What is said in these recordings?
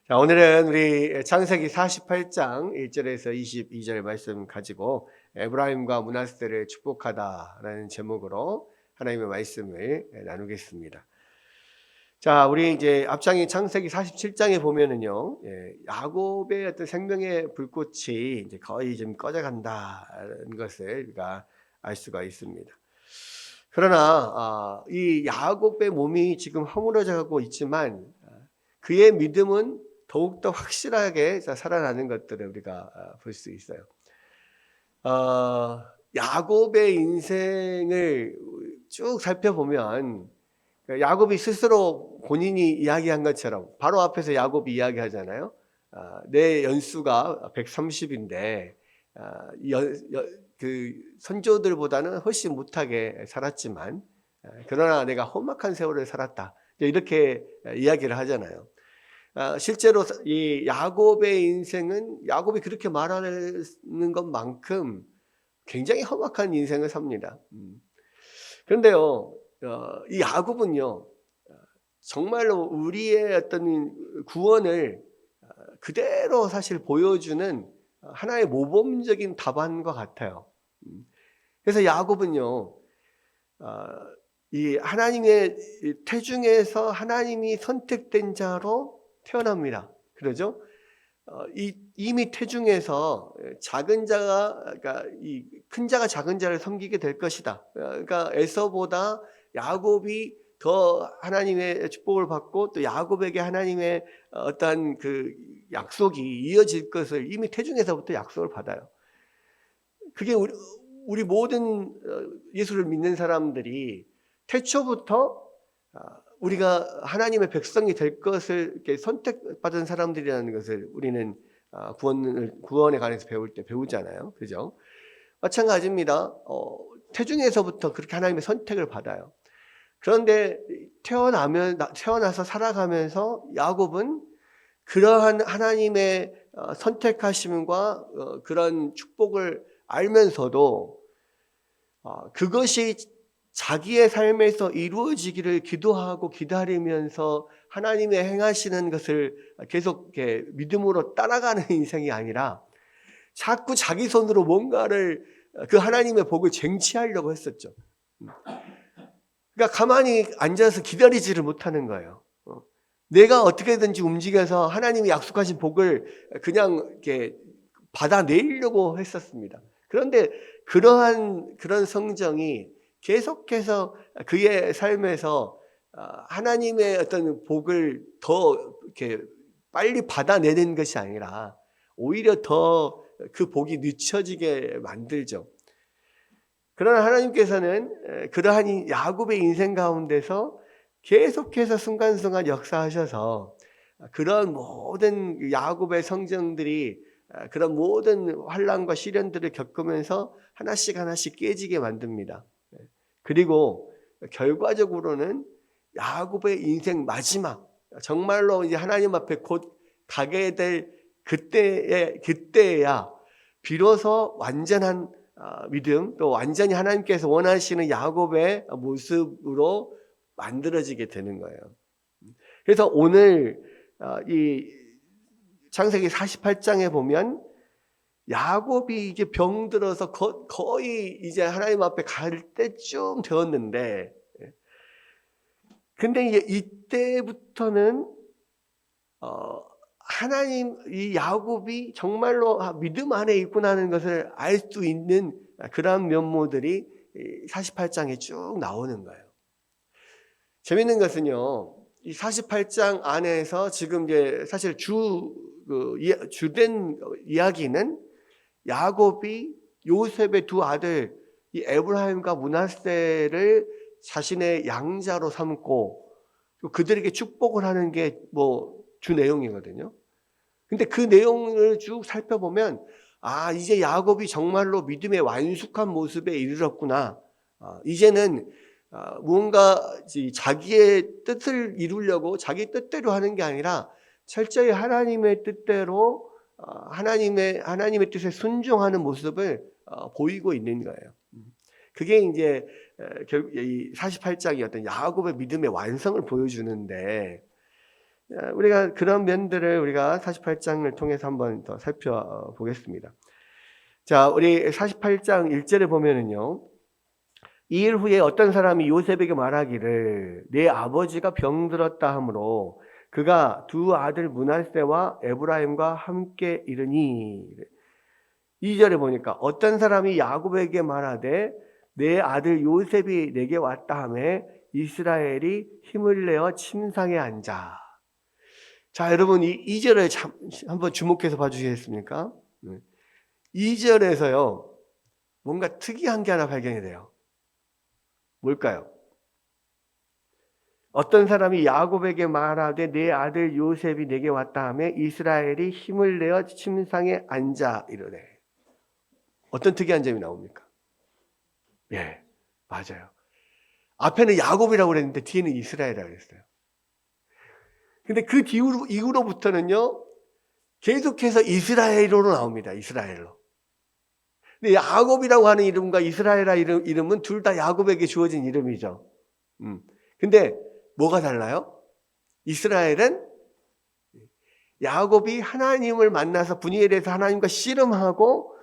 자, 오늘은 우리 창세기 48장 1절에서 22절 말씀 가지고 에브라임과 므낫세를 축복하다라는 제목으로 하나님의 말씀을 나누겠습니다. 자, 우리 이제 앞장인 창세기 47장에 보면은요, 야곱의 어떤 생명의 불꽃이 이제 거의 좀 꺼져간다는 것을 우리가 알 수가 있습니다. 그러나 이 야곱의 몸이 지금 허물어져 가고 있지만 그의 믿음은 더욱더 확실하게 살아나는 것들을 우리가 볼 수 있어요. 야곱의 인생을 쭉 살펴보면 야곱이 스스로 본인이 이야기한 것처럼 바로 앞에서 야곱이 이야기하잖아요. 내 연수가 130인데 그 선조들보다는 훨씬 못하게 살았지만 그러나 내가 험악한 세월을 살았다. 이렇게 이야기를 하잖아요. 실제로 이 야곱의 인생은 야곱이 그렇게 말하는 것만큼 굉장히 험악한 인생을 삽니다. 그런데요, 이 야곱은요, 정말로 우리의 어떤 구원을 그대로 사실 보여주는 하나의 모범적인 답안과 같아요. 그래서 야곱은요, 이 하나님의 태중에서 하나님이 선택된 자로 태어납니다. 그러죠? 이미 태중에서 작은 자가, 그러니까 이 큰 자가 작은 자를 섬기게 될 것이다. 그러니까 에서보다 야곱이 더 하나님의 축복을 받고 또 야곱에게 하나님의 어떠한 그 약속이 이어질 것을 이미 태중에서부터 약속을 받아요. 그게 우리 모든 예수를 믿는 사람들이 태초부터 우리가 하나님의 백성이 될 것을 이렇게 선택받은 사람들이라는 것을 우리는 구원에 관해서 배울 때 배우잖아요. 그죠? 마찬가지입니다. 태중에서부터 그렇게 하나님의 선택을 받아요. 그런데 태어나서 살아가면서 야곱은 그러한 하나님의 선택하심과 그런 축복을 알면서도 그것이 자기의 삶에서 이루어지기를 기도하고 기다리면서 하나님의 행하시는 것을 계속 이렇게 믿음으로 따라가는 인생이 아니라 자꾸 자기 손으로 뭔가를 그 하나님의 복을 쟁취하려고 했었죠. 그러니까 가만히 앉아서 기다리지를 못하는 거예요. 내가 어떻게든지 움직여서 하나님이 약속하신 복을 그냥 이렇게 받아내려고 했었습니다. 그런데 그런 성정이 계속해서 그의 삶에서 하나님의 어떤 복을 더 이렇게 빨리 받아내는 것이 아니라 오히려 더 그 복이 늦춰지게 만들죠. 그러나 하나님께서는 그러한 야곱의 인생 가운데서 계속해서 순간순간 역사하셔서 그런 모든 야곱의 성정들이 그런 모든 환난과 시련들을 겪으면서 하나씩 하나씩 깨지게 만듭니다. 그리고 결과적으로는 야곱의 인생 마지막, 정말로 이제 하나님 앞에 곧 가게 될 그때야 비로소 완전한 믿음, 또 완전히 하나님께서 원하시는 야곱의 모습으로 만들어지게 되는 거예요. 그래서 오늘 이 창세기 48장에 보면 야곱이 이제 병들어서 거의 이제 하나님 앞에 갈 때쯤 되었는데, 근데 이제 이때부터는 하나님, 이 야곱이 정말로 믿음 안에 있구나는 것을 알 수 있는 그런 면모들이 48장에 쭉 나오는 거예요. 재밌는 것은요, 이 48장 안에서 지금 이제 사실 주된 이야기는 야곱이 요셉의 두 아들 이 에브라임과 므낫세를 자신의 양자로 삼고 그들에게 축복을 하는 게 주 내용이거든요. 근데 그 내용을 쭉 살펴보면 이제 야곱이 정말로 믿음의 완숙한 모습에 이르렀구나. 이제는 무언가 자기의 뜻을 이루려고 자기 뜻대로 하는 게 아니라 철저히 하나님의 뜻대로 하나님의 뜻에 순종하는 모습을 보이고 있는 거예요. 그게 이제 결국 이 48장이 어떤 야곱의 믿음의 완성을 보여주는데, 우리가 그런 면들을 우리가 48장을 통해서 한번 더 살펴보겠습니다. 자, 우리 48장 1절에 보면은요. 이 일 후에 어떤 사람이 요셉에게 말하기를 내 아버지가 병들었다 하므로 그가 두 아들 므낫세와 에브라임과 함께 이르니 2절에 보니까 어떤 사람이 야곱에게 말하되 내 아들 요셉이 내게 왔다 하매 이스라엘이 힘을 내어 침상에 앉아. 자, 여러분 이 2절에 한번 주목해서 봐주시겠습니까? 2절에서요 뭔가 특이한 게 하나 발견이 돼요. 뭘까요? 어떤 사람이 야곱에게 말하되 내 아들 요셉이 내게 왔다 하며 이스라엘이 힘을 내어 침상에 앉아 이르되. 어떤 특이한 점이 나옵니까? 예, 맞아요. 앞에는 야곱이라고 그랬는데 뒤에는 이스라엘이라고 그랬어요. 근데 그 이후로부터는요 계속해서 이스라엘로 나옵니다. 이스라엘로. 근데 야곱이라고 하는 이름과 이스라엘이라는 이름은 둘 다 야곱에게 주어진 이름이죠. 근데 뭐가 달라요? 이스라엘은 야곱이 하나님을 만나서 분이엘에서 하나님과 씨름하고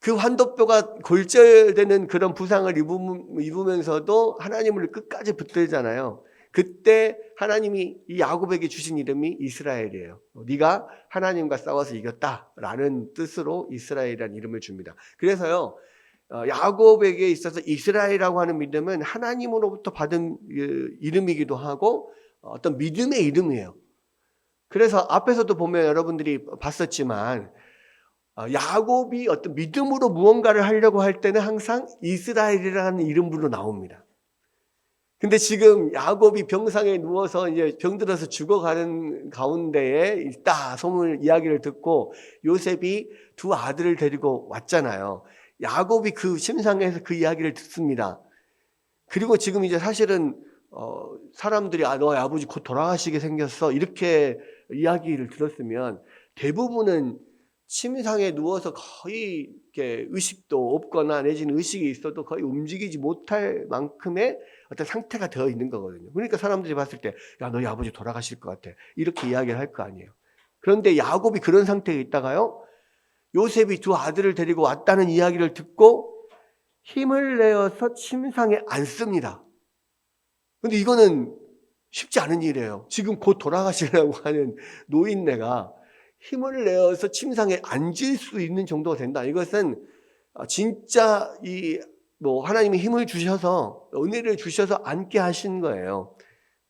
그 환도뼈가 골절되는 그런 부상을 입으면서도 하나님을 끝까지 붙들잖아요. 그때 하나님이 이 야곱에게 주신 이름이 이스라엘이에요. 네가 하나님과 싸워서 이겼다라는 뜻으로 이스라엘이라는 이름을 줍니다. 그래서요 야곱에게 있어서 이스라엘이라고 하는 믿음은 하나님으로부터 받은 이름이기도 하고 어떤 믿음의 이름이에요. 그래서 앞에서도 보면 여러분들이 봤었지만 야곱이 어떤 믿음으로 무언가를 하려고 할 때는 항상 이스라엘이라는 이름으로 나옵니다. 근데 지금 야곱이 병상에 누워서 이제 병들어서 죽어가는 가운데에 있다 소문 이야기를 듣고 요셉이 두 아들을 데리고 왔잖아요. 야곱이 그 침상에서 그 이야기를 듣습니다. 그리고 지금 이제 사실은 사람들이 너의 아버지 곧 돌아가시게 생겼어 이렇게 이야기를 들었으면 대부분은 침상에 누워서 거의 이렇게 의식도 없거나 내지는 의식이 있어도 거의 움직이지 못할 만큼의 어떤 상태가 되어 있는 거거든요. 그러니까 사람들이 봤을 때 야 너희 아버지 돌아가실 것 같아 이렇게 이야기를 할 거 아니에요. 그런데 야곱이 그런 상태에 있다가요 요셉이 두 아들을 데리고 왔다는 이야기를 듣고 힘을 내어서 침상에 앉습니다. 근데 이거는 쉽지 않은 일이에요. 지금 곧 돌아가시려고 하는 노인네가 힘을 내어서 침상에 앉을 수 있는 정도가 된다. 이것은 진짜 하나님이 힘을 주셔서 은혜를 주셔서 앉게 하신 거예요.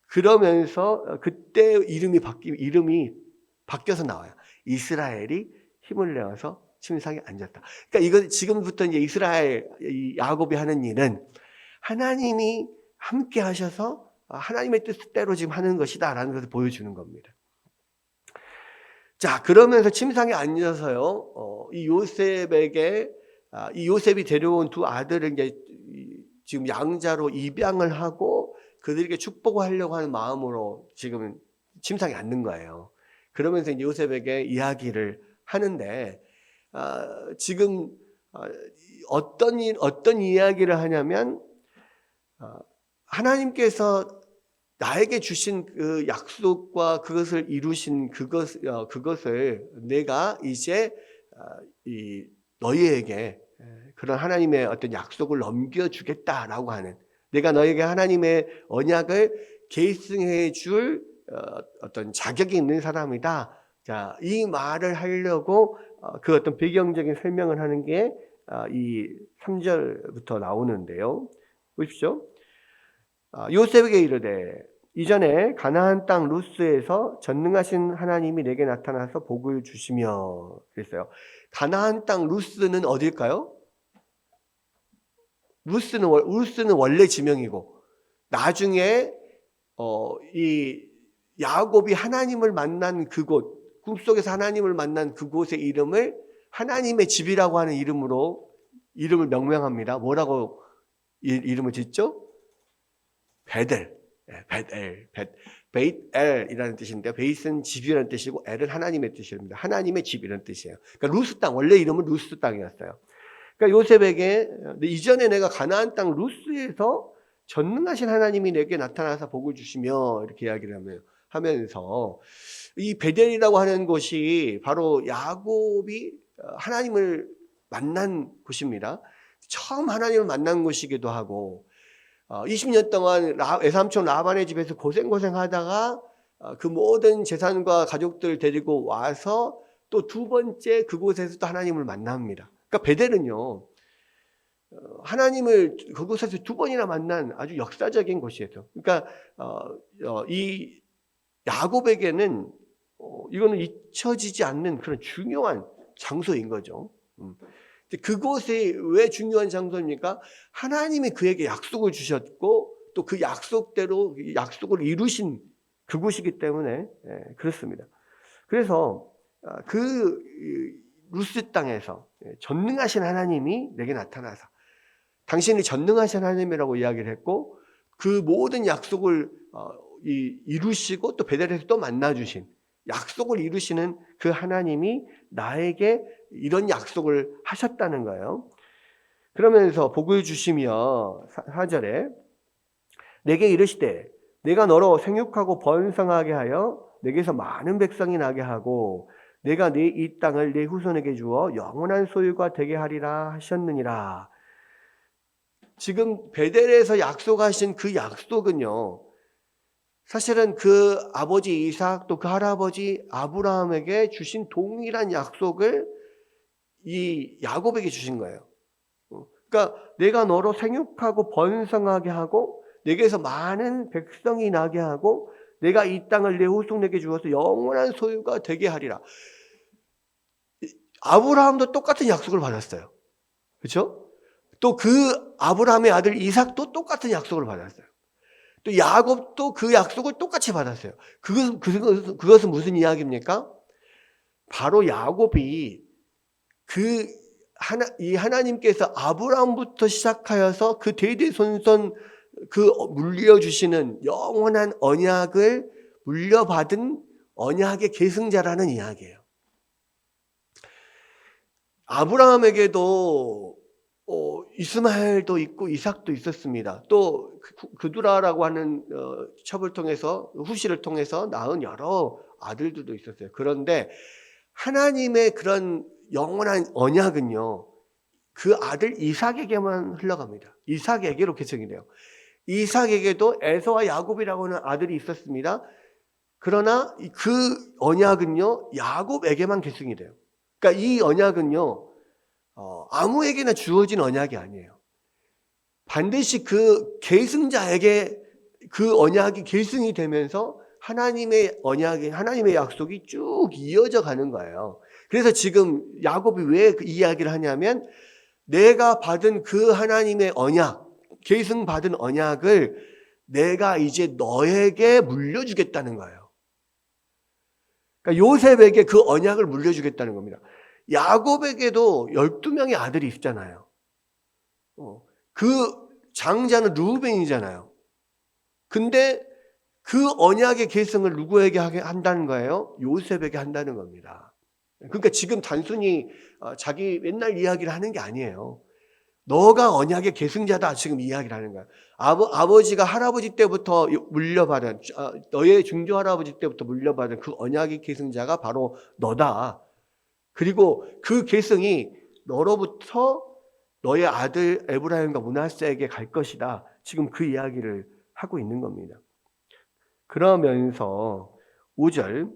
그러면서 그때 이름이 바뀌어서 나와요. 이스라엘이 힘을 내어서 침상에 앉았다. 그러니까 이거 지금부터 이제 야곱이 하는 일은 하나님이 함께 하셔서 하나님의 뜻대로 지금 하는 것이다라는 것을 보여주는 겁니다. 자, 그러면서 침상에 앉아서요, 이 요셉이 데려온 두 아들을 이제 지금 양자로 입양을 하고 그들에게 축복을 하려고 하는 마음으로 지금 침상에 앉는 거예요. 그러면서 이제 요셉에게 이야기를 하는데, 지금 어떤 이야기를 하냐면, 하나님께서 나에게 주신 그 약속과 그것을 이루신 그것을 내가 이제 너희에게 그런 하나님의 어떤 약속을 넘겨주겠다라고 하는, 내가 너에게 하나님의 언약을 계승해 줄 어떤 자격이 있는 사람이다. 자, 이 말을 하려고 그 어떤 배경적인 설명을 하는 게 이 3절부터 나오는데요. 보십시오. 요셉에게 이르되 이전에 가나안 땅 루스에서 전능하신 하나님이 내게 나타나서 복을 주시며 그랬어요. 가나안 땅 루스는 어딜까요? 루스는 원래 지명이고 나중에 이 야곱이 하나님을 만난 그곳, 꿈속에서 하나님을 만난 그곳의 이름을 하나님의 집이라고 하는 이름을 명명합니다. 뭐라고 이름을 짓죠? 베이엘이라는 뜻인데, 베이스는 집이라는 뜻이고 엘은 하나님의 뜻입니다. 하나님의 집이라는 뜻이에요. 그러니까 루스 땅, 원래 이름은 루스 땅이었어요. 그러니까 요셉에게 이전에 내가 가나안 땅 루스에서 전능하신 하나님이 내게 나타나서 복을 주시며 이렇게 이야기를 하면서 이 베델이라고 하는 곳이 바로 야곱이 하나님을 만난 곳입니다. 처음 하나님을 만난 곳이기도 하고 20년 동안 외삼촌 라반의 집에서 고생하다가 그 모든 재산과 가족들 데리고 와서 또 두 번째 그곳에서 또 하나님을 만납니다. 그러니까 베델은요, 하나님을 그곳에서 두 번이나 만난 아주 역사적인 곳이에요. 그러니까 이 야곱에게는 이거는 잊혀지지 않는 그런 중요한 장소인 거죠. 그곳이 왜 중요한 장소입니까? 하나님이 그에게 약속을 주셨고 또 그 약속대로 약속을 이루신 그곳이기 때문에 그렇습니다. 그래서 그 루스 땅에서 전능하신 하나님이 내게 나타나서 당신이 전능하신 하나님이라고 이야기를 했고 그 모든 약속을 이루시고 또 베델에서 또 만나주신 약속을 이루시는 그 하나님이 나에게 이런 약속을 하셨다는 거예요. 그러면서 복을 주시며 4절에 내게 이르시되 내가 너로 생육하고 번성하게 하여 내게서 많은 백성이 나게 하고 내가 네 이 땅을 네 후손에게 주어 영원한 소유가 되게 하리라 하셨느니라. 지금 베델에서 약속하신 그 약속은요, 사실은 그 아버지 이삭 또 그 할아버지 아브라함에게 주신 동일한 약속을 이 야곱에게 주신 거예요. 그러니까 내가 너로 생육하고 번성하게 하고 내게서 많은 백성이 나게 하고 내가 이 땅을 내 후손에게 주어서 영원한 소유가 되게 하리라. 아브라함도 똑같은 약속을 받았어요. 그렇죠? 또 그 아브라함의 아들 이삭도 똑같은 약속을 받았어요. 또 야곱도 그 약속을 똑같이 받았어요. 그것은 무슨 이야기입니까? 바로 야곱이 이 하나님께서 아브라함부터 시작하여서 그 대대손손 그 물려주시는 영원한 언약을 물려받은 언약의 계승자라는 이야기예요. 아브라함에게도 이스마엘도 있고 이삭도 있었습니다. 또 그두라라고 하는 첩을 통해서 후시를 통해서 낳은 여러 아들들도 있었어요. 그런데 하나님의 그런 영원한 언약은요, 그 아들 이삭에게만 흘러갑니다. 이삭에게로 계승이 돼요. 이삭에게도 에서와 야곱이라고 하는 아들이 있었습니다. 그러나 그 언약은요, 야곱에게만 계승이 돼요. 그러니까 이 언약은요, 아무에게나 주어진 언약이 아니에요. 반드시 그 계승자에게 그 언약이 계승이 되면서 하나님의 언약이, 하나님의 약속이 쭉 이어져 가는 거예요. 그래서 지금 야곱이 왜 그 이야기를 하냐면 내가 받은 그 하나님의 언약, 계승받은 언약을 내가 이제 너에게 물려주겠다는 거예요. 그러니까 요셉에게 그 언약을 물려주겠다는 겁니다. 야곱에게도 12명의 아들이 있잖아요. 그 장자는 르우벤이잖아요. 근데 그 언약의 계승을 누구에게 한다는 거예요? 요셉에게 한다는 겁니다. 그러니까 지금 단순히 자기 맨날 이야기를 하는 게 아니에요. 너가 언약의 계승자다 지금 이야기를 하는 거야. 아버지가 할아버지 때부터 물려받은, 너의 중조 할아버지 때부터 물려받은 그 언약의 계승자가 바로 너다. 그리고 그 계승이 너로부터 너의 아들 에브라임과 므낫세에게 갈 것이다. 지금 그 이야기를 하고 있는 겁니다. 그러면서 5절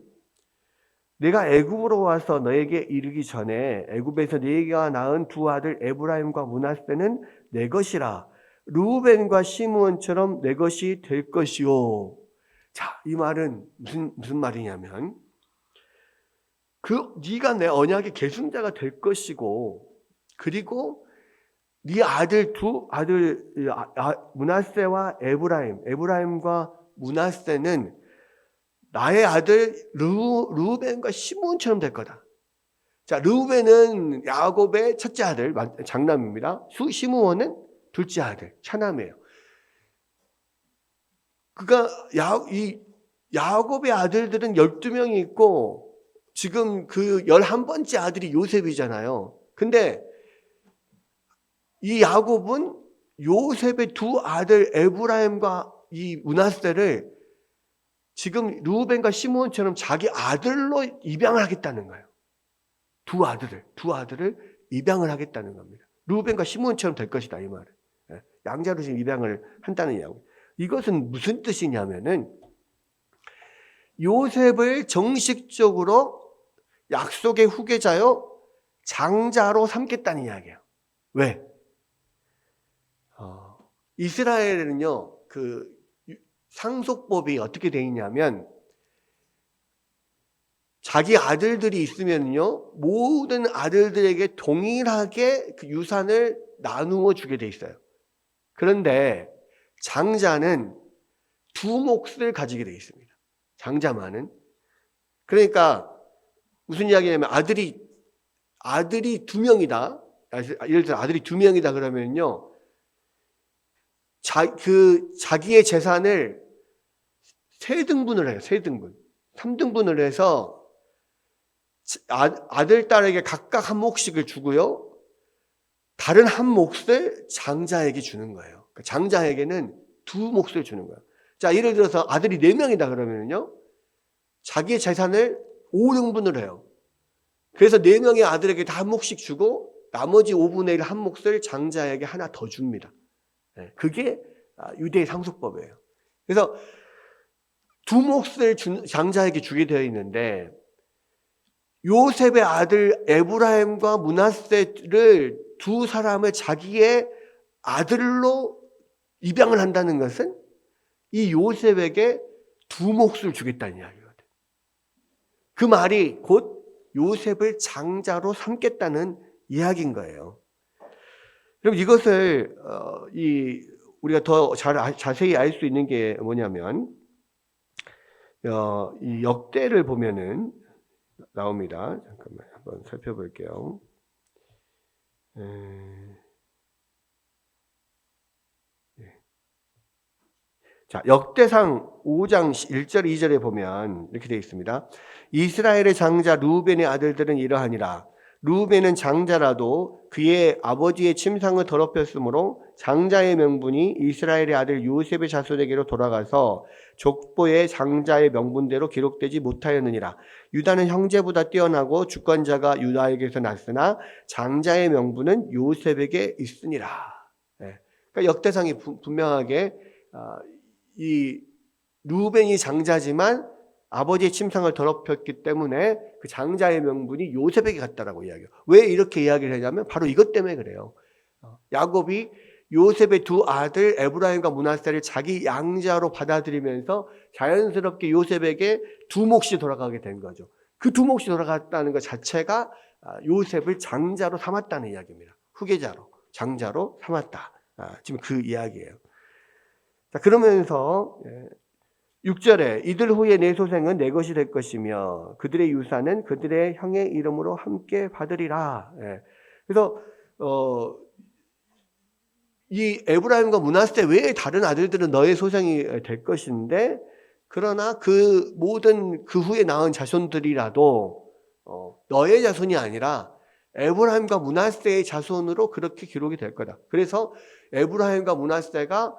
내가 애굽으로 와서 너에게 이르기 전에 애굽에서 네가 낳은 두 아들 에브라임과 므낫세는 내 것이라 르우벤과 시므온처럼 내 것이 될 것이요. 자, 이 말은 무슨 말이냐면 네가 내 언약의 계승자가 될 것이고 그리고 네 아들 므낫세와 에브라임과 므낫세는 나의 아들 르우벤과 시므온처럼 될 거다. 자, 르우벤은 야곱의 첫째 아들, 장남입니다. 시므온은 둘째 아들, 차남이에요. 그러니까 이 야곱의 아들들은 12명이 있고 지금 그 11번째 아들이 요셉이잖아요. 근데 이 야곱은 요셉의 두 아들 에브라임과 이 므낫세를 지금 르우벤과 시므온처럼 자기 아들로 입양을 하겠다는 거예요. 두 아들을 입양을 하겠다는 겁니다. 르우벤과 시므온처럼 될 것이다 이 말은. 양자로 지금 입양을 한다는 이야기. 이것은 무슨 뜻이냐면은 요셉을 정식적으로 약속의 후계자요 장자로 삼겠다는 이야기예요. 왜? 이스라엘에는요 그 상속법이 어떻게 되어 있냐면 자기 아들들이 있으면요 모든 아들들에게 동일하게 그 유산을 나누어 주게 돼 있어요. 그런데 장자는 두 몫을 가지게 돼 있습니다. 장자만은. 그러니까 무슨 이야기냐면 아들이 두 명이다. 예를 들어 아들이 두 명이다 그러면요. 자기의 재산을 세 등분을 해요. 세 등분. 3등분을 해서 아들, 딸에게 각각 한 몫씩을 주고요. 다른 한 몫을 장자에게 주는 거예요. 그러니까 장자에게는 두 몫을 주는 거예요. 자, 예를 들어서 아들이 4명이다 그러면요. 자기의 재산을 5등분을 해요. 그래서 4명의 아들에게 다 한 몫씩 주고 나머지 5분의 1 한 몫을 장자에게 하나 더 줍니다. 그게 유대의 상속법이에요. 그래서 두 몫을 장자에게 주게 되어 있는데 요셉의 아들 에브라임과 므낫세를 두 사람을 자기의 아들로 입양을 한다는 것은 이 요셉에게 두 몫을 주겠다는 이야기거든요. 그 말이 곧 요셉을 장자로 삼겠다는 이야기인 거예요. 그럼 이것을 우리가 더 자세히 알 수 있는 게 뭐냐면 이 역대를 보면은 나옵니다. 잠깐만 한번 살펴볼게요. 자, 역대상 5장 1절 2절에 보면 이렇게 되어 있습니다. 이스라엘의 장자 르우벤의 아들들은 이러하니라. 르우벤은 장자라도 그의 아버지의 침상을 더럽혔으므로 장자의 명분이 이스라엘의 아들 요셉의 자손에게로 돌아가서 족보의 장자의 명분대로 기록되지 못하였느니라. 유다는 형제보다 뛰어나고 주권자가 유다에게서 났으나 장자의 명분은 요셉에게 있으니라. 그러니까 역대상이 분명하게 이 르우벤이 장자지만 아버지의 침상을 더럽혔기 때문에 그 장자의 명분이 요셉에게 갔다라고 이야기해요. 왜 이렇게 이야기를 하냐면 바로 이것 때문에 그래요. 야곱이 요셉의 두 아들 에브라임과 므낫세를 자기 양자로 받아들이면서 자연스럽게 요셉에게 두 몫이 돌아가게 된 거죠. 그 두 몫이 돌아갔다는 것 자체가 요셉을 장자로 삼았다는 이야기입니다. 후계자로, 장자로 삼았다. 지금 그 이야기예요. 자, 그러면서 6절에 이들 후에 내 소생은 내 것이 될 것이며 그들의 유산은 그들의 형의 이름으로 함께 받으리라. 그래서 이 에브라임과 므낫세 외에 다른 아들들은 너의 소생이 될 것인데 그러나 그 모든 그 후에 낳은 자손들이라도 너의 자손이 아니라 에브라임과 므낫세의 자손으로 그렇게 기록이 될 거다. 그래서 에브라임과 므낫세가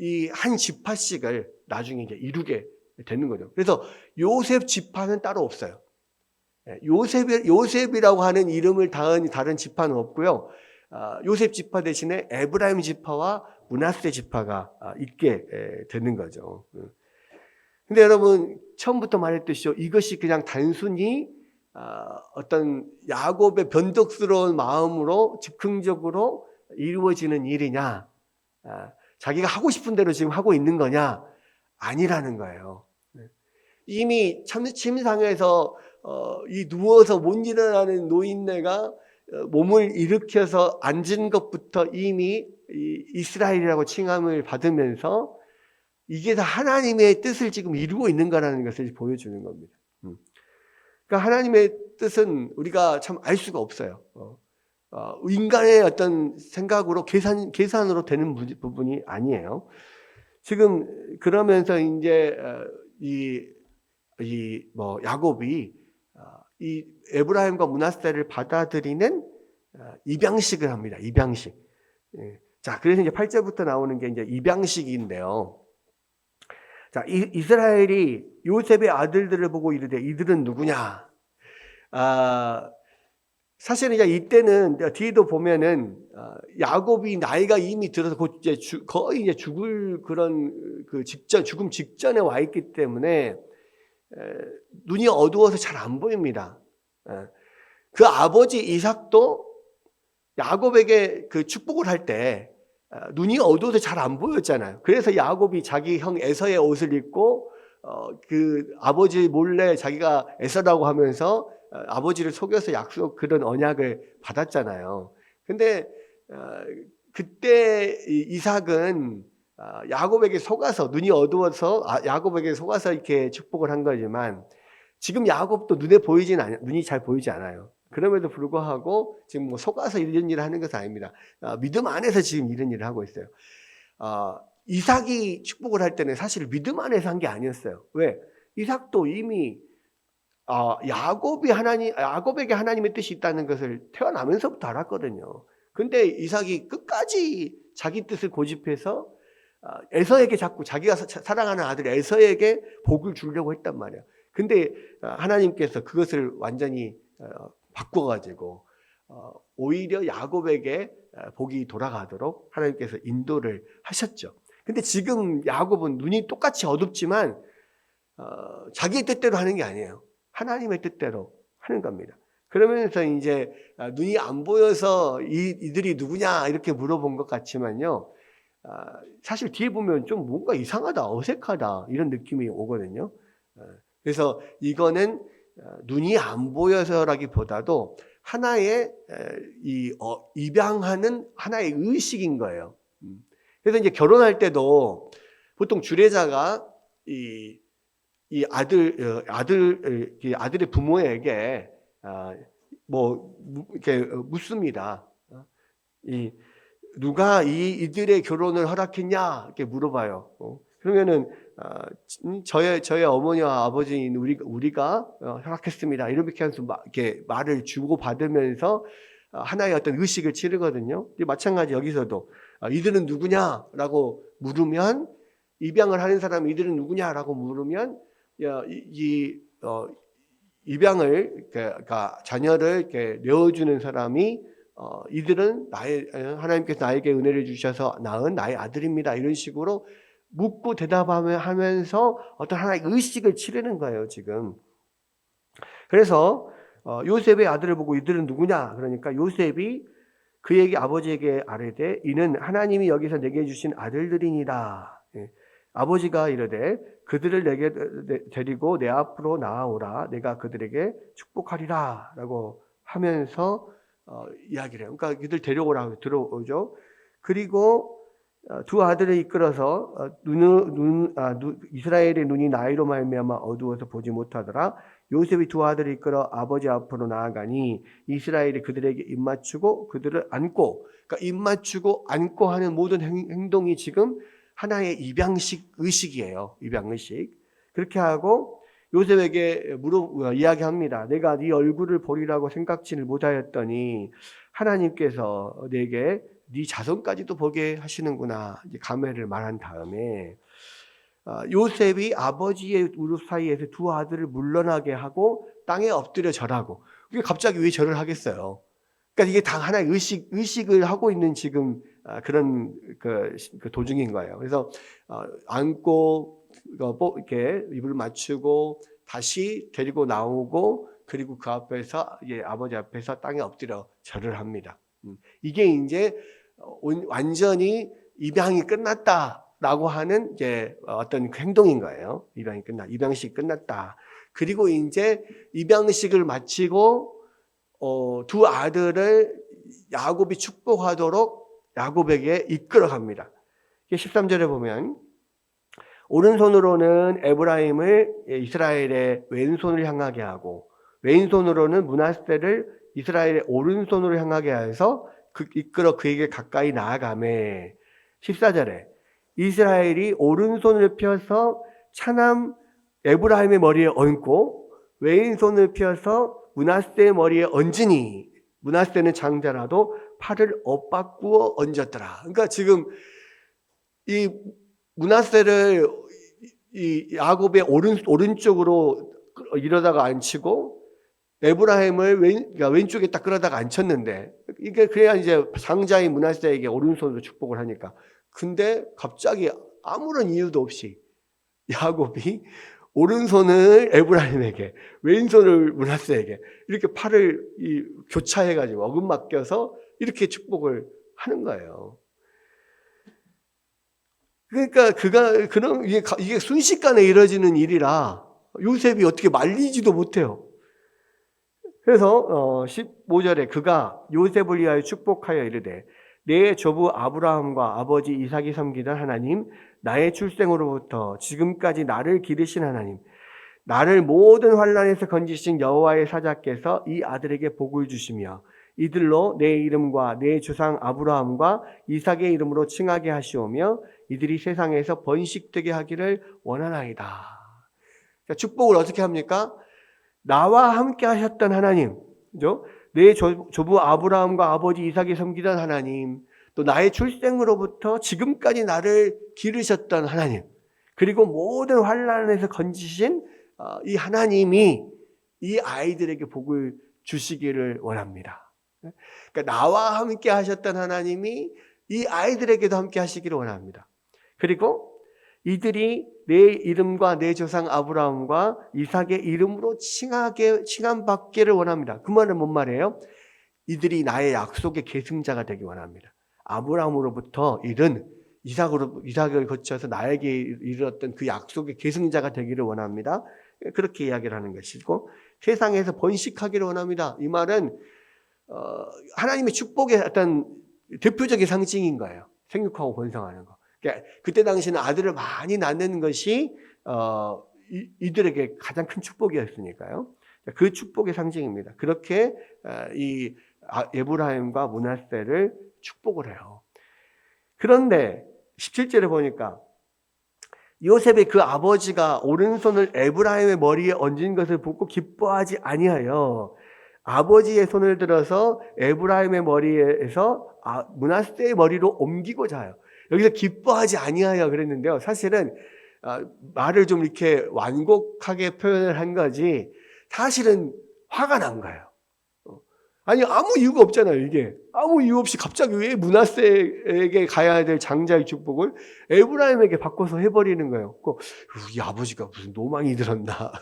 이 한 지파씩을 나중에 이제 이루게 되는 거죠. 그래서 요셉 지파는 따로 없어요. 요셉이라고 하는 이름을 다은 다른 지파는 없고요. 요셉 지파 대신에 에브라임 지파와 므낫세 지파가 있게 되는 거죠. 근데 여러분 처음부터 말했듯이 이것이 그냥 단순히 어떤 야곱의 변덕스러운 마음으로 즉흥적으로 이루어지는 일이냐, 자기가 하고 싶은 대로 지금 하고 있는 거냐, 아니라는 거예요. 이미 침상에서 이 누워서 못 일어나는 노인네가 몸을 일으켜서 앉은 것부터 이미 이스라엘이라고 칭함을 받으면서 이게 다 하나님의 뜻을 지금 이루고 있는 거라는 것을 보여주는 겁니다. 그러니까 하나님의 뜻은 우리가 참 알 수가 없어요. 인간의 어떤 생각으로 계산으로 되는 부분이 아니에요. 지금 그러면서 이제 야곱이 이 에브라임과 므낫세를 받아들이는 입양식을 합니다. 입양식. 자, 그래서 이제 8절부터 나오는 게 이제 입양식인데요. 자, 이스라엘이 요셉의 아들들을 보고 이르되 이들은 누구냐? 사실은 이제 이때는 뒤에도 보면은 야곱이 나이가 이미 들어서 곧 이제 거의 이제 죽을 그런 그 죽음 직전에 와 있기 때문에 눈이 어두워서 잘 안 보입니다. 그 아버지 이삭도 야곱에게 그 축복을 할 때 눈이 어두워서 잘 안 보였잖아요. 그래서 야곱이 자기 형 에서의 옷을 입고 그 아버지 몰래 자기가 에서라고 하면서 아버지를 속여서 그런 언약을 받았잖아요. 근데 그때 이삭은 야곱에게 속아서 눈이 어두워서 야곱에게 속아서 이렇게 축복을 한 거지만 지금 야곱도 눈이 잘 보이지 않아요. 그럼에도 불구하고 지금 뭐 속아서 이런 일을 하는 것은 아닙니다. 믿음 안에서 지금 이런 일을 하고 있어요. 이삭이 축복을 할 때는 사실 믿음 안에서 한 게 아니었어요. 왜? 이삭도 이미 야곱에게 하나님의 뜻이 있다는 것을 태어나면서부터 알았거든요. 근데 이삭이 끝까지 자기 뜻을 고집해서 에서에게 자꾸 자기가 사랑하는 아들 에서에게 복을 주려고 했단 말이에요. 근데 하나님께서 그것을 완전히 바꿔가지고 오히려 야곱에게 복이 돌아가도록 하나님께서 인도를 하셨죠. 근데 지금 야곱은 눈이 똑같이 어둡지만 자기의 뜻대로 하는 게 아니에요. 하나님의 뜻대로 하는 겁니다. 그러면서 이제 눈이 안 보여서 이들이 누구냐 이렇게 물어본 것 같지만요. 사실 뒤에 보면 좀 뭔가 이상하다, 어색하다 이런 느낌이 오거든요. 그래서 이거는 눈이 안 보여서라기보다도 하나의 입양하는 하나의 의식인 거예요. 그래서 이제 결혼할 때도 보통 주례자가 이 아들의 부모에게 이렇게 묻습니다. 누가 이들의 결혼을 허락했냐 이렇게 물어봐요. 그러면은 저의 어머니와 아버지인 우리가 허락했습니다. 이렇게 하면서 이렇게 말을 주고 받으면서 하나의 어떤 의식을 치르거든요. 마찬가지 여기서도 이들은 누구냐라고 물으면 입양을 하는 사람이 이들은 누구냐라고 물으면 입양을 그러니까 자녀를 이렇게 내어주는 사람이 이들은 하나님께서 나에게 은혜를 주셔서 낳은 나의 아들입니다. 이런 식으로 묻고 대답하면서 어떤 하나의 의식을 치르는 거예요, 지금. 그래서 요셉의 아들을 보고 이들은 누구냐? 그러니까 요셉이 그에게 아버지에게 아뢰되 이는 하나님이 여기서 내게 주신 아들들이니라. 아버지가 이르되 그들을 내게 데리고 내 앞으로 나아오라. 내가 그들에게 축복하리라. 라고 하면서 이야기를 해요. 그러니까 그들 데려오라고 들어오죠. 그리고 두 아들을 이끌어서 이스라엘의 눈이 나이로 말미암아 어두워서 보지 못하더라. 요셉이 두 아들을 이끌어 아버지 앞으로 나아가니 이스라엘이 그들에게 입맞추고 그들을 안고, 그러니까 입맞추고 안고 하는 모든 행동이 지금 하나의 입양식 의식이에요. 입양의식. 그렇게 하고 요셉에게 이야기합니다. 내가 네 얼굴을 보리라고 생각지를 못하였더니 하나님께서 내게 네 자손까지도 보게 하시는구나. 이제 감회를 말한 다음에 요셉이 아버지의 무릎 사이에서 두 아들을 물러나게 하고 땅에 엎드려 절하고. 그게 갑자기 왜 절을 하겠어요? 그러니까 이게 다 하나의 의식을 하고 있는 지금 그런 그 도중인 거예요. 그래서 안고 이렇게 입을 맞추고 다시 데리고 나오고 그리고 그 앞에서 아버지 앞에서 땅에 엎드려 절을 합니다. 이게 이제 완전히 입양이 끝났다라고 하는 이제 어떤 행동인 거예요. 입양식이 끝났다. 그리고 이제 입양식을 마치고 두 아들을 야곱이 축복하도록 야곱에게 이끌어 갑니다. 13절에 보면 오른손으로는 에브라임을 이스라엘의 왼손을 향하게 하고 왼손으로는 므낫세를 이스라엘의 오른손으로 향하게 해서 이끌어 그에게 가까이 나아가매. 14절에 이스라엘이 오른손을 펴서 차남 에브라임의 머리에 얹고 왼손을 펴서 므낫세의 머리에 얹으니 므낫세는 장자라도 팔을 엇바꾸어 얹었더라. 그러니까 지금 이 므낫세를 이 야곱의 오른쪽으로 이러다가 앉히고 에브라임을 그러니까 왼쪽에 딱 끌어다가 앉혔는데, 이게 그래야 이제 장자인 므낫세에게 오른손으로 축복을 하니까. 근데 갑자기 아무런 이유도 없이 야곱이 오른손을 에브라임에게, 왼손을 므낫세에게 이렇게 팔을 교차해가지고 어긋맡겨서 이렇게 축복을 하는 거예요. 그러니까 그런 이게 순식간에 이루어지는 일이라 요셉이 어떻게 말리지도 못해요. 그래서 15절에 그가 요셉을 위하여 축복하여 이르되 내 조부 아브라함과 아버지 이삭이 섬기던 하나님, 나의 출생으로부터 지금까지 나를 기르신 하나님, 나를 모든 환난에서 건지신 여호와의 사자께서 이 아들에게 복을 주시며 이들로 내 이름과 내 조상 아브라함과 이삭의 이름으로 칭하게 하시오며 이들이 세상에서 번식되게 하기를 원하나이다. 그러니까 축복을 어떻게 합니까? 나와 함께 하셨던 하나님, 그죠? 내 조부 아브라함과 아버지 이삭이 섬기던 하나님, 또 나의 출생으로부터 지금까지 나를 기르셨던 하나님, 그리고 모든 환난에서 건지신 이 하나님이 이 아이들에게 복을 주시기를 원합니다. 그러니까 나와 함께 하셨던 하나님이 이 아이들에게도 함께 하시기를 원합니다. 그리고 이들이 내 이름과 내 조상 아브라함과 이삭의 이름으로 칭함받기를 원합니다. 그 말은 뭔 말이에요? 이들이 나의 약속의 계승자가 되기 원합니다. 아브라함으로부터 이른 이삭을 거쳐서 나에게 이르렀던 그 약속의 계승자가 되기를 원합니다. 그렇게 이야기를 하는 것이고, 세상에서 번식하기를 원합니다. 이 말은 하나님의 축복의 어떤 대표적인 상징인 거예요. 생육하고 번성하는 거. 그때 당시에는 아들을 많이 낳는 것이 이들에게 가장 큰 축복이었으니까요. 그 축복의 상징입니다. 그렇게 이 에브라임과 므낫세를 축복을 해요. 그런데 17절에 보니까 요셉의 그 아버지가 오른손을 에브라임의 머리에 얹은 것을 보고 기뻐하지 아니하여 아버지의 손을 들어서 에브라임의 머리에서 므낫세의 머리로 옮기고자 해요. 여기서 기뻐하지 아니하여 그랬는데요. 사실은 말을 좀 이렇게 완곡하게 표현을 한 거지, 사실은 화가 난 거예요. 아니, 아무 이유가 없잖아요, 이게. 아무 이유 없이 갑자기 왜 므낫세에게 가야 될 장자의 축복을 에브라임에게 바꿔서 해버리는 거예요. 이 아버지가 무슨 노망이 들었나.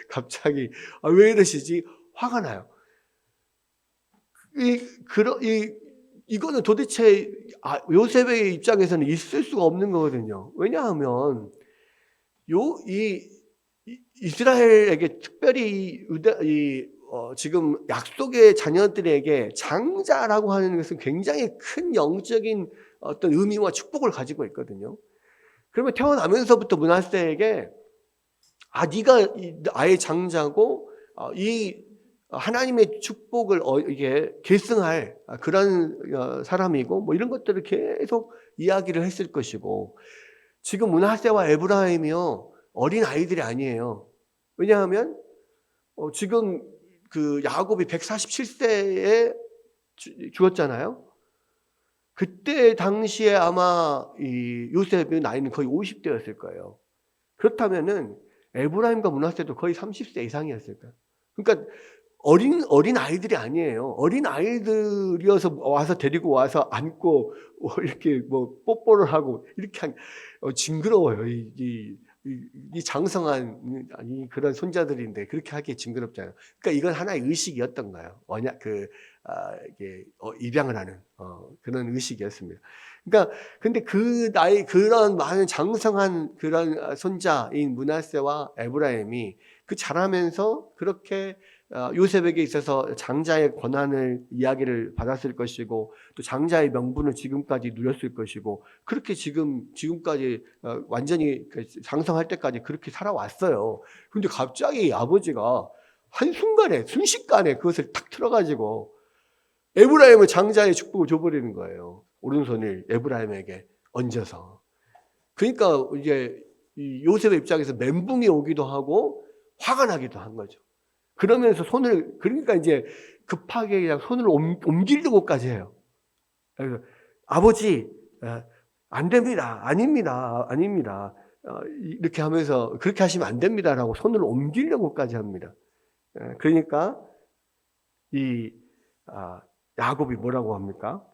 갑자기, 왜 이러시지? 화가 나요. 이거는 도대체 요셉의 입장에서는 있을 수가 없는 거거든요. 왜냐하면 이스라엘에게 특별히 지금 약속의 자녀들에게 장자라고 하는 것은 굉장히 큰 영적인 어떤 의미와 축복을 가지고 있거든요. 그러면 태어나면서부터 므낫세에게 네가 아예 장자고 이 하나님의 축복을 이게 계승할 그런 사람이고 뭐 이런 것들을 계속 이야기를 했을 것이고, 지금 므낫세와 에브라임이요 어린 아이들이 아니에요. 왜냐하면 지금 그 야곱이 147세에 죽었잖아요. 그때 당시에 아마 이 요셉의 나이는 거의 50대였을 거예요. 그렇다면은 에브라임과 므낫세도 거의 30세 이상이었을 거예요. 그러니까 어린 아이들이 아니에요. 어린 아이들이어서 와서 데리고 와서 안고 이렇게 뭐 뽀뽀를 하고 이렇게 징그러워요. 이 장성한 그런 손자들인데 그렇게 하기 징그럽잖아요. 그러니까 이건 하나의 의식이었던 거예요. 이게 입양을 하는 그런 의식이었습니다. 그러니까 근데 그 나이 그런 많은 장성한 그런 손자인 므낫세와 에브라임이 그 자라면서 그렇게 요셉에게 있어서 장자의 권한을 이야기를 받았을 것이고, 또 장자의 명분을 지금까지 누렸을 것이고, 그렇게 지금까지 완전히 장성할 때까지 그렇게 살아왔어요. 그런데 갑자기 아버지가 한순간에 순식간에 그것을 탁 틀어가지고 에브라임을 장자의 축복을 줘버리는 거예요. 오른손을 에브라임에게 얹어서. 그러니까 이제 요셉의 입장에서 멘붕이 오기도 하고 화가 나기도 한 거죠. 그러면서 그러니까 이제 급하게 그냥 손을 옮기려고까지 해요. 그래서 아버지, 안 됩니다. 아닙니다. 이렇게 하면서 그렇게 하시면 안 됩니다라고 손을 옮기려고까지 합니다. 그러니까 야곱이 뭐라고 합니까?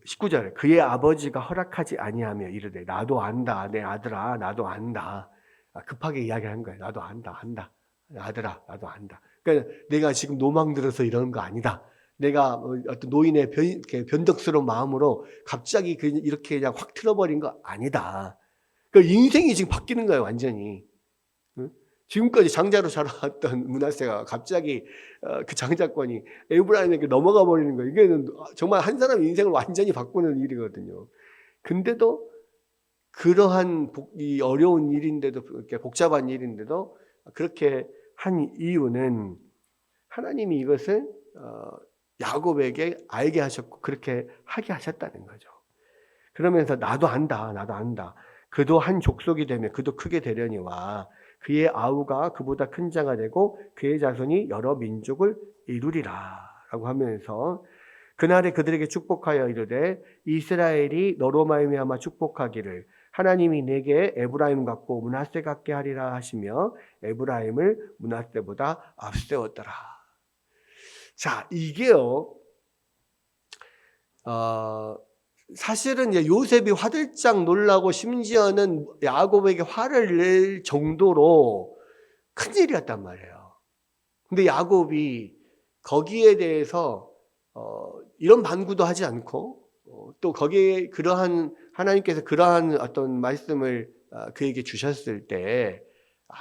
19절에 그의 아버지가 허락하지 아니하며 이르되 나도 안다 내 아들아 나도 안다. 급하게 이야기하는 거예요. 나도 안다 아들아 나도 안다. 그러니까 내가 지금 노망 들어서 이러는 거 아니다. 내가 어떤 노인의 변덕스러운 마음으로 갑자기 이렇게 그냥 확 틀어버린 거 아니다. 그러니까 인생이 지금 바뀌는 거예요, 완전히. 지금까지 장자로 자라왔던 므낫세가 갑자기 그 장자권이 에브라임에게 넘어가 버리는 거예요. 이게 정말 한 사람의 인생을 완전히 바꾸는 일이거든요. 근데도 그러한 이 어려운 일인데도, 이렇게 복잡한 일인데도 그렇게 한 이유는 하나님이 이것을 야곱에게 알게 하셨고 그렇게 하게 하셨다는 거죠. 그러면서 나도 안다. 그도 한 족속이 되며 그도 크게 되려니와 그의 아우가 그보다 큰 자가 되고 그의 자손이 여러 민족을 이루리라 라고 하면서 그날에 그들에게 축복하여 이르되 이스라엘이 너로 말미암아 축복하기를 하나님이 내게 에브라임 같고 므낫세 같게 하리라 하시며 에브라임을 므낫세보다 앞세웠더라. 자, 이게요. 사실은 이제 요셉이 화들짝 놀라고 심지어는 야곱에게 화를 낼 정도로 큰일이었단 말이에요. 근데 야곱이 거기에 대해서 이런 반구도 하지 않고 또 거기에 하나님께서 그러한 어떤 말씀을 그에게 주셨을 때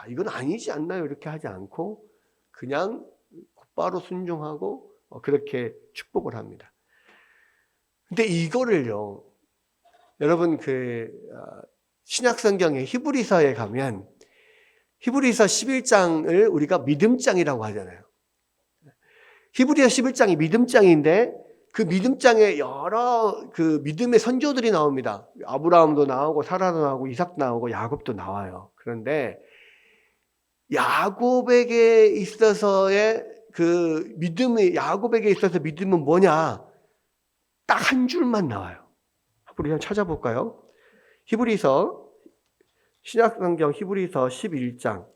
이건 아니지 않나요? 이렇게 하지 않고 그냥 곧바로 순종하고 그렇게 축복을 합니다. 근데 이거를요, 여러분 신약 성경의 히브리서에 가면 히브리서 11장을 우리가 믿음장이라고 하잖아요. 히브리서 11장이 믿음장인데 그 믿음장에 여러 그 믿음의 선조들이 나옵니다. 아브라함도 나오고 사라도 나오고 이삭도 나오고 야곱도 나와요. 그런데 야곱에게 있어서의 야곱에게 있어서 믿음은 뭐냐? 딱 한 줄만 나와요. 우리 한번 찾아볼까요? 신약성경 히브리서 11장.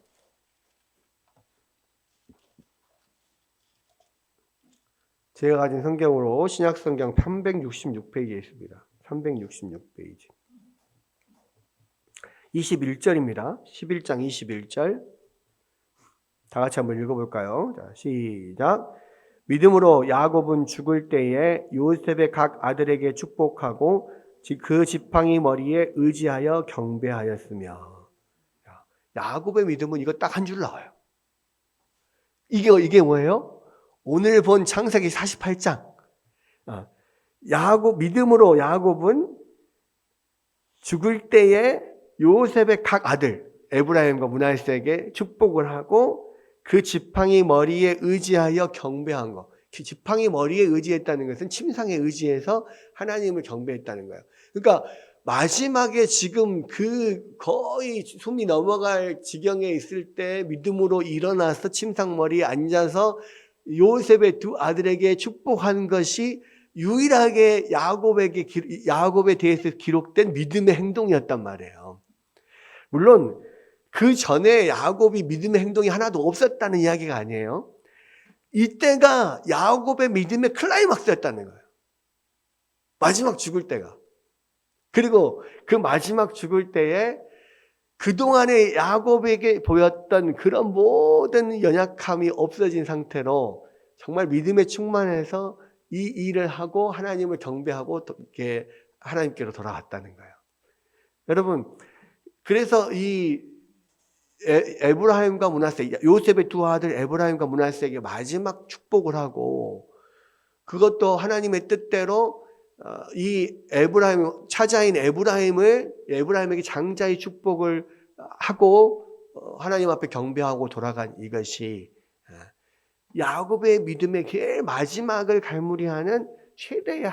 제가 가진 성경으로 신약성경 366페이지에 있습니다. 366페이지. 21절입니다. 11장 21절. 다 같이 한번 읽어볼까요? 자, 시작. 믿음으로 야곱은 죽을 때에 요셉의 각 아들에게 축복하고 그 지팡이 머리에 의지하여 경배하였으며. 야곱의 믿음은 이거 딱 한 줄 나와요. 이게 뭐예요? 오늘 본 창세기 48장. 믿음으로 야곱은 죽을 때에 요셉의 각 아들 에브라임과 므낫세에게 축복을 하고 그 지팡이 머리에 의지하여 경배한 거. 그 지팡이 머리에 의지했다는 것은 침상에 의지해서 하나님을 경배했다는 거예요. 그러니까 마지막에 지금 거의 숨이 넘어갈 지경에 있을 때 믿음으로 일어나서 침상 머리에 앉아서 요셉의 두 아들에게 축복한 것이 유일하게 야곱에 대해서 기록된 믿음의 행동이었단 말이에요. 물론 그 전에 야곱이 믿음의 행동이 하나도 없었다는 이야기가 아니에요. 이때가 야곱의 믿음의 클라이막스였다는 거예요. 마지막 죽을 때가. 그리고 그 마지막 죽을 때에 그동안에 야곱에게 보였던 그런 모든 연약함이 없어진 상태로 정말 믿음에 충만해서 이 일을 하고 하나님을 경배하고 이렇게 하나님께로 돌아갔다는 거예요. 여러분, 그래서 이 에브라임과 므낫세, 요셉의 두 아들 에브라임과 므낫세에게 마지막 축복을 하고 그것도 하나님의 뜻대로 이 차자인 에브라임에게 장자의 축복을 하고 하나님 앞에 경배하고 돌아간 이것이 야곱의 믿음의 제일 마지막을 갈무리하는 최대의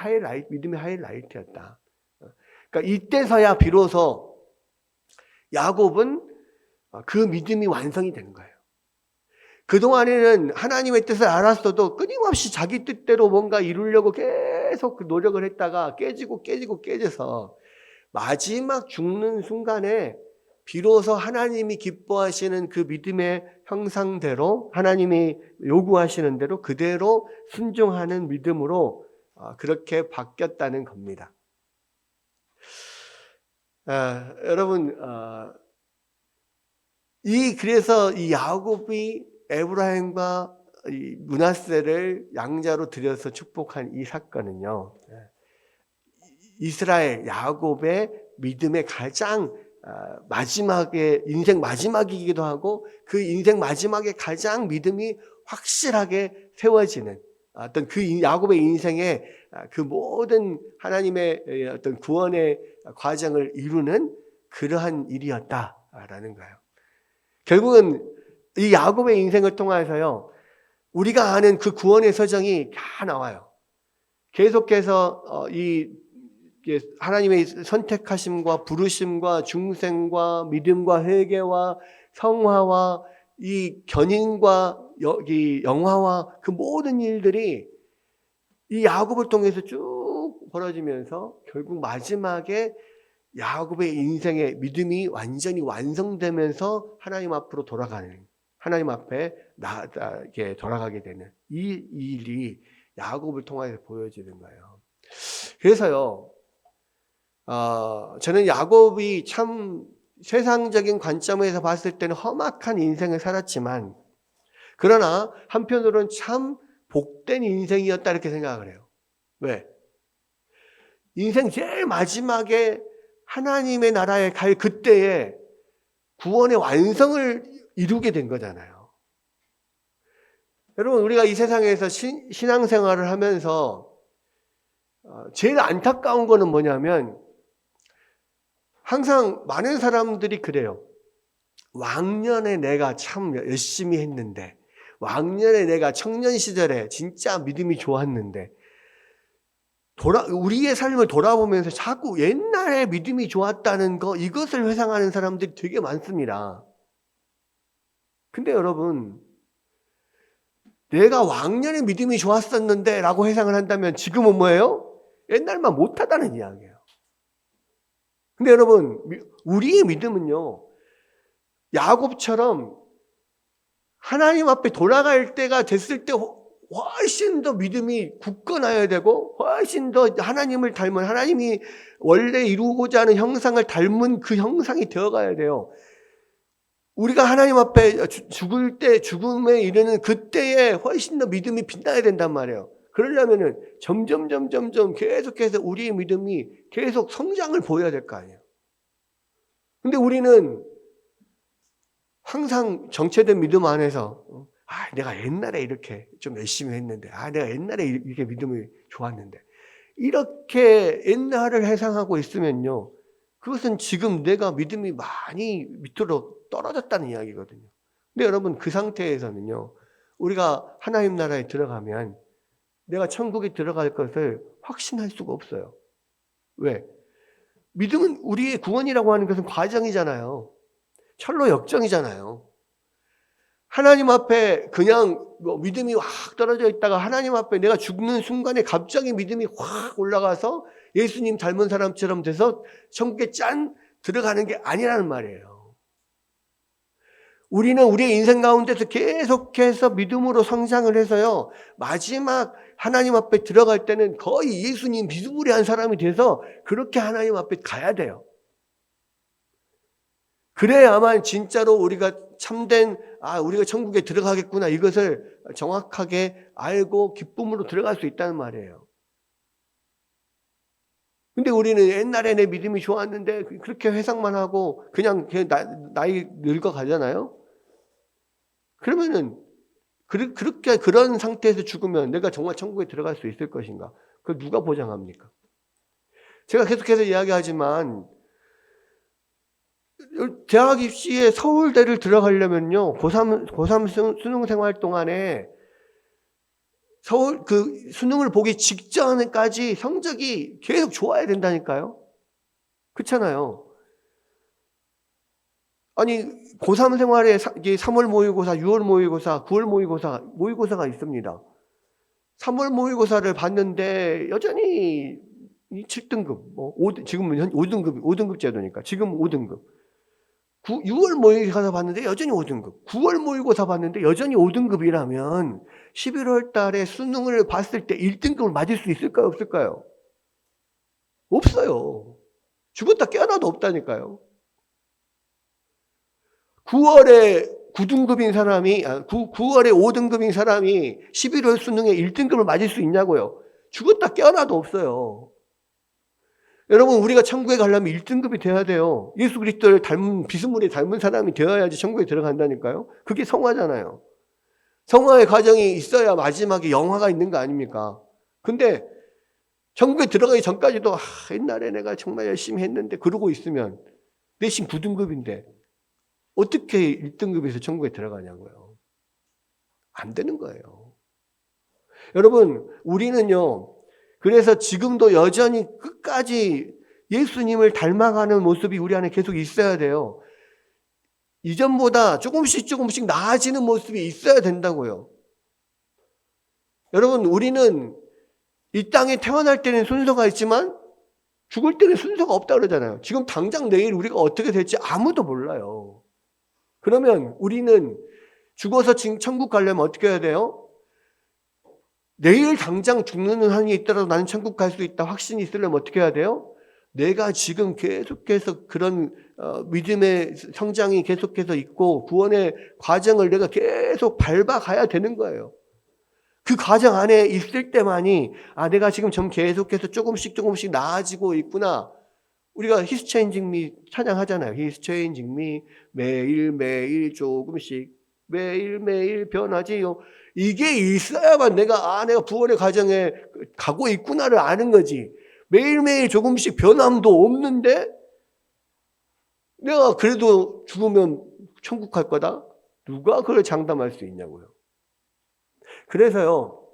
믿음의 하이라이트였다. 그러니까 이때서야 비로소 야곱은 그 믿음이 완성이 되는 거예요. 그동안에는 하나님의 뜻을 알았어도 끊임없이 자기 뜻대로 뭔가 이루려고 계속 노력을 했다가 깨져서 마지막 죽는 순간에 비로소 하나님이 기뻐하시는 그 믿음의 형상대로, 하나님이 요구하시는 대로 그대로 순종하는 믿음으로 그렇게 바뀌었다는 겁니다. 여러분, 그래서 이 야곱이 에브라임과 이 므낫세를 양자로 들여서 축복한 이 사건은요, 이스라엘 야곱의 믿음의 가장 마지막에, 인생 마지막이기도 하고 그 인생 마지막에 가장 믿음이 확실하게 세워지는 어떤 그 야곱의 인생에 그 모든 하나님의 어떤 구원의 과정을 이루는 그러한 일이었다라는 거예요. 결국은 이 야곱의 인생을 통해서요, 우리가 아는 그 구원의 서정이 다 나와요. 계속해서 이 하나님의 선택하심과 부르심과 중생과 믿음과 회개와 성화와 이 견인과 이 영화와 그 모든 일들이 이 야곱을 통해서 쭉 벌어지면서 결국 마지막에 야곱의 인생의 믿음이 완전히 완성되면서 하나님 앞으로 돌아가는, 하나님 앞에 돌아가게 되는 이 일이 야곱을 통해서 보여지는 거예요. 그래서요, 저는 야곱이 참 세상적인 관점에서 봤을 때는 험악한 인생을 살았지만, 그러나 한편으로는 참 복된 인생이었다 이렇게 생각을 해요. 왜? 인생 제일 마지막에 하나님의 나라에 갈 그때에 구원의 완성을 이루게 된 거잖아요. 여러분, 우리가 이 세상에서 신앙생활을 하면서 제일 안타까운 거는 뭐냐면, 항상 많은 사람들이 그래요. 왕년에 내가 참 열심히 했는데, 왕년에 내가 청년 시절에 진짜 믿음이 좋았는데, 우리의 삶을 돌아보면서 자꾸 옛날에 믿음이 좋았다는 거, 이것을 회상하는 사람들이 되게 많습니다. 근데 여러분, 내가 왕년에 믿음이 좋았었는데 라고 회상을 한다면 지금은 뭐예요? 옛날만 못하다는 이야기예요. 근데 여러분, 우리의 믿음은요, 야곱처럼 하나님 앞에 돌아갈 때가 됐을 때 훨씬 더 믿음이 굳건해야 되고, 훨씬 더 하나님을 닮은, 하나님이 원래 이루고자 하는 형상을 닮은 그 형상이 되어가야 돼요. 우리가 하나님 앞에 죽을 때, 죽음에 이르는 그때에 훨씬 더 믿음이 빛나야 된단 말이에요. 그러려면은 점점 계속해서 우리의 믿음이 계속 성장을 보여야 될 거 아니에요. 근데 우리는 항상 정체된 믿음 안에서 내가 옛날에 이렇게 좀 열심히 했는데, 내가 옛날에 이렇게 믿음이 좋았는데, 이렇게 옛날을 회상하고 있으면요, 그것은 지금 내가 믿음이 많이 밑으로 떨어졌다는 이야기거든요. 근데 여러분, 그 상태에서는요, 우리가 하나님 나라에 들어가면 내가 천국에 들어갈 것을 확신할 수가 없어요. 왜? 믿음은, 우리의 구원이라고 하는 것은 과정이잖아요. 철로 역정이잖아요. 하나님 앞에 그냥 믿음이 확 떨어져 있다가 하나님 앞에 내가 죽는 순간에 갑자기 믿음이 확 올라가서 예수님 닮은 사람처럼 돼서 천국에 짠 들어가는 게 아니라는 말이에요. 우리는 우리의 인생 가운데서 계속해서 믿음으로 성장을 해서요, 마지막 하나님 앞에 들어갈 때는 거의 예수님 비스무리한 사람이 돼서 그렇게 하나님 앞에 가야 돼요. 그래야만 진짜로 우리가 참된, 우리가 천국에 들어가겠구나, 이것을 정확하게 알고 기쁨으로 들어갈 수 있다는 말이에요. 근데 우리는 옛날에 내 믿음이 좋았는데 그렇게 회상만 하고 그냥 나이 늙어가잖아요. 그러면은 그렇게 그런 상태에서 죽으면 내가 정말 천국에 들어갈 수 있을 것인가? 그걸 누가 보장합니까? 제가 계속해서 이야기하지만 대학 입시에 서울대를 들어가려면요, 고3 수능 생활 동안에 그 수능을 보기 직전까지 성적이 계속 좋아야 된다니까요. 그렇잖아요. 아니, 고3 생활에 3월 모의고사, 6월 모의고사, 9월 모의고사가 있습니다. 3월 모의고사를 봤는데 여전히 7등급, 뭐 지금은 5등급 제도니까 지금 5등급. 6월 모의고사 봤는데 여전히 5등급. 9월 모의고사 봤는데 여전히 5등급이라면 11월 달에 수능을 봤을 때 1등급을 맞을 수 있을까요? 없을까요? 없어요. 죽었다 깨어나도 없다니까요. 9월에 9등급인 사람이, 9월에 5등급인 사람이 11월 수능에 1등급을 맞을 수 있냐고요? 죽었다 깨어나도 없어요. 여러분, 우리가 천국에 가려면 1등급이 돼야 돼요. 예수 그리스도를 닮은, 비스무리 닮은 사람이 되어야지 천국에 들어간다니까요. 그게 성화잖아요. 성화의 과정이 있어야 마지막에 영화가 있는 거 아닙니까? 근데 천국에 들어가기 전까지도 옛날에 내가 정말 열심히 했는데 그러고 있으면 내신 9등급인데 어떻게 1등급에서 천국에 들어가냐고요. 안 되는 거예요. 여러분, 우리는요, 그래서 지금도 여전히 끝까지 예수님을 닮아가는 모습이 우리 안에 계속 있어야 돼요. 이전보다 조금씩 나아지는 모습이 있어야 된다고요. 여러분, 우리는 이 땅에 태어날 때는 순서가 있지만 죽을 때는 순서가 없다 그러잖아요. 지금 당장 내일 우리가 어떻게 될지 아무도 몰라요. 그러면 우리는 죽어서 천국 가려면 어떻게 해야 돼요? 내일 당장 죽는 한이 있더라도 나는 천국 갈 수 있다 확신이 있으려면 어떻게 해야 돼요? 내가 지금 계속해서 그런 믿음의 성장이 계속해서 있고 구원의 과정을 내가 계속 밟아가야 되는 거예요. 그 과정 안에 있을 때만이 내가 지금 좀 계속해서 조금씩 나아지고 있구나. 우리가 He's changing me 찬양하잖아요. He's changing me 매일매일 조금씩 매일매일 변하지요. 이게 있어야만 내가 구원의 과정에 가고 있구나를 아는 거지. 매일매일 조금씩 변함도 없는데 내가 그래도 죽으면 천국 갈 거다? 누가 그걸 장담할 수 있냐고요. 그래서요,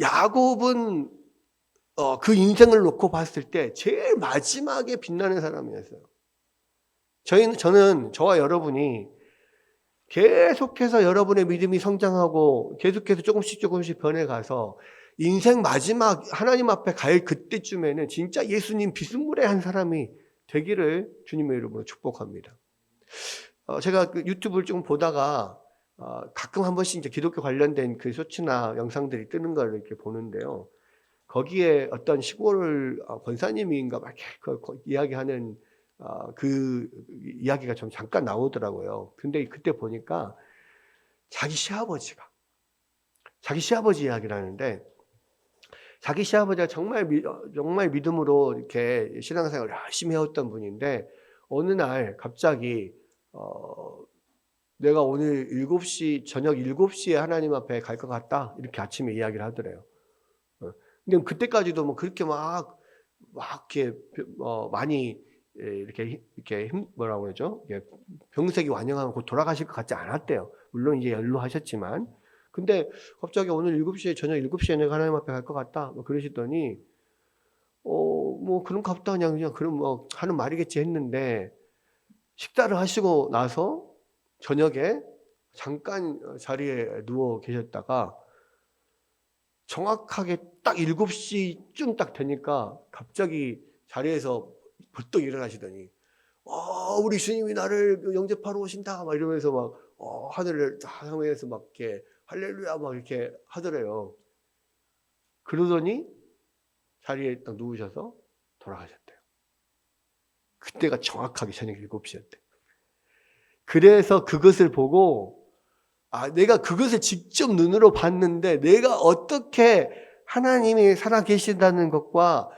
야곱은 그 인생을 놓고 봤을 때 제일 마지막에 빛나는 사람이었어요. 저는 저와 여러분이 계속해서 여러분의 믿음이 성장하고 계속해서 조금씩 변해가서 인생 마지막 하나님 앞에 갈 그때쯤에는 진짜 예수님 비스무리한 사람이 되기를 주님의 이름으로 축복합니다. 제가 그 유튜브를 좀 보다가 가끔 한 번씩 이제 기독교 관련된 그 쇼츠나 영상들이 뜨는 걸 이렇게 보는데요. 거기에 어떤 시골 권사님인가 막 이야기하는 그 이야기가 좀 잠깐 나오더라고요. 근데 그때 보니까 자기 시아버지 이야기를 하는데 자기 시아버지가 정말 믿음으로 이렇게 신앙생활을 열심히 해왔던 분인데 어느 날 갑자기 내가 오늘 저녁 7시에 하나님 앞에 갈 것 같다 이렇게 아침에 이야기를 하더래요. 근데 그때까지도 뭐 그렇게 막 이렇게 많이 이렇게 뭐라고 그러죠? 병색이 완연하고 곧 돌아가실 것 같지 않았대요. 물론 이제 연로하셨지만. 근데 갑자기 오늘 7시에 저녁 7시에 내가 하나님 앞에 갈 것 같다. 뭐 그러시더니 뭐 그럼 갑다 그냥 그럼 뭐 하는 말이겠지 했는데 식사를 하시고 나서 저녁에 잠깐 자리에 누워 계셨다가 정확하게 딱 7시쯤 딱 되니까 갑자기 자리에서 벌떡 일어나시더니 우리 주님이 나를 영접하러 오신다 막 이러면서 막 하늘을 향해서 막 이렇게 할렐루야 막 이렇게 하더래요. 그러더니 자리에 딱 누우셔서 돌아가셨대요. 그때가 정확하게 저녁 7시였대. 그래서 그것을 보고 내가 그것을 직접 눈으로 봤는데 내가 어떻게 하나님이 살아계신다는 것과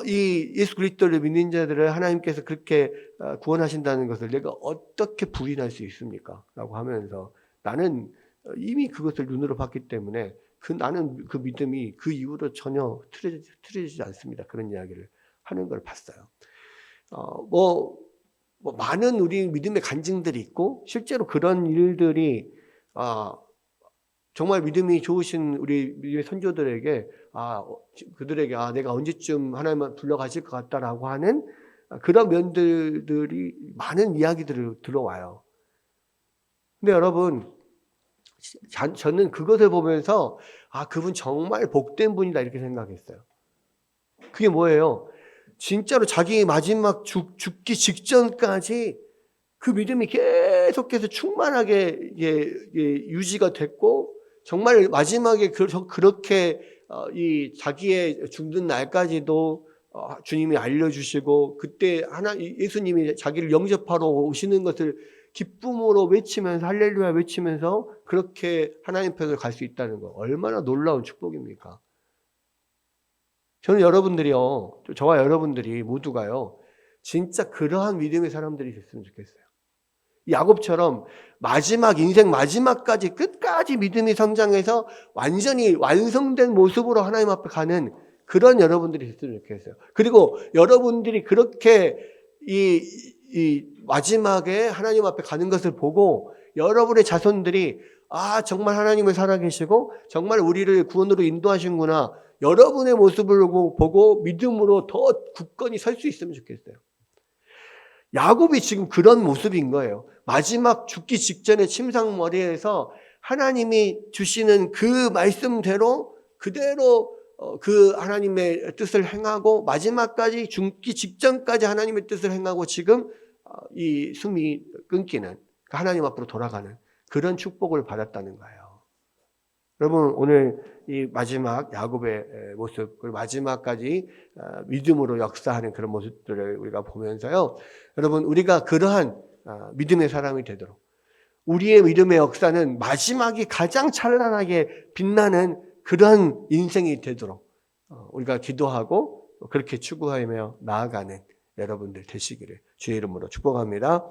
이 예수 그리스도를 믿는 자들을 하나님께서 그렇게 구원하신다는 것을 내가 어떻게 부인할 수 있습니까? 라고 하면서 나는 이미 그것을 눈으로 봤기 때문에 나는 그 믿음이 그 이후로 전혀 틀어지지 않습니다. 그런 이야기를 하는 걸 봤어요. 뭐 많은 우리 믿음의 간증들이 있고 실제로 그런 일들이 정말 믿음이 좋으신 우리 믿음의 선조들에게 그들에게 내가 언제쯤 하나님을 불러가실 것 같다라고 하는 그런 면들이 많은 이야기들을 들어와요. 근데 여러분, 저는 그것을 보면서 그분 정말 복된 분이다 이렇게 생각했어요. 그게 뭐예요? 진짜로 자기 마지막 죽기 직전까지 그 믿음이 계속해서 충만하게 유지가 됐고, 정말 마지막에 그렇게 이 자기의 죽는 날까지도 주님이 알려주시고, 그때 예수님이 자기를 영접하러 오시는 것을 기쁨으로 외치면서, 할렐루야 외치면서 그렇게 하나님 편으로 갈 수 있다는 거, 얼마나 놀라운 축복입니까? 저는 여러분들이요, 저와 여러분들이 모두가요, 진짜 그러한 믿음의 사람들이 됐으면 좋겠어요. 야곱처럼 인생 마지막까지 끝까지 믿음이 성장해서 완전히 완성된 모습으로 하나님 앞에 가는 그런 여러분들이 됐으면 좋겠어요. 그리고 여러분들이 그렇게 이 마지막에 하나님 앞에 가는 것을 보고 여러분의 자손들이 정말 하나님을 살아계시고 정말 우리를 구원으로 인도하신구나, 여러분의 모습을 보고 믿음으로 더 굳건히 설 수 있으면 좋겠어요. 야곱이 지금 그런 모습인 거예요. 마지막 죽기 직전에 침상머리에서 하나님이 주시는 그 말씀대로 그대로 그 하나님의 뜻을 행하고, 마지막까지 죽기 직전까지 하나님의 뜻을 행하고, 지금 이 숨이 끊기는, 하나님 앞으로 돌아가는 그런 축복을 받았다는 거예요. 여러분, 오늘 이 마지막 야곱의 모습, 그리고 마지막까지 믿음으로 역사하는 그런 모습들을 우리가 보면서요, 여러분, 우리가 그러한 믿음의 사람이 되도록, 우리의 믿음의 역사는 마지막이 가장 찬란하게 빛나는 그러한 인생이 되도록 우리가 기도하고 그렇게 추구하며 나아가는 여러분들 되시기를 주의 이름으로 축복합니다.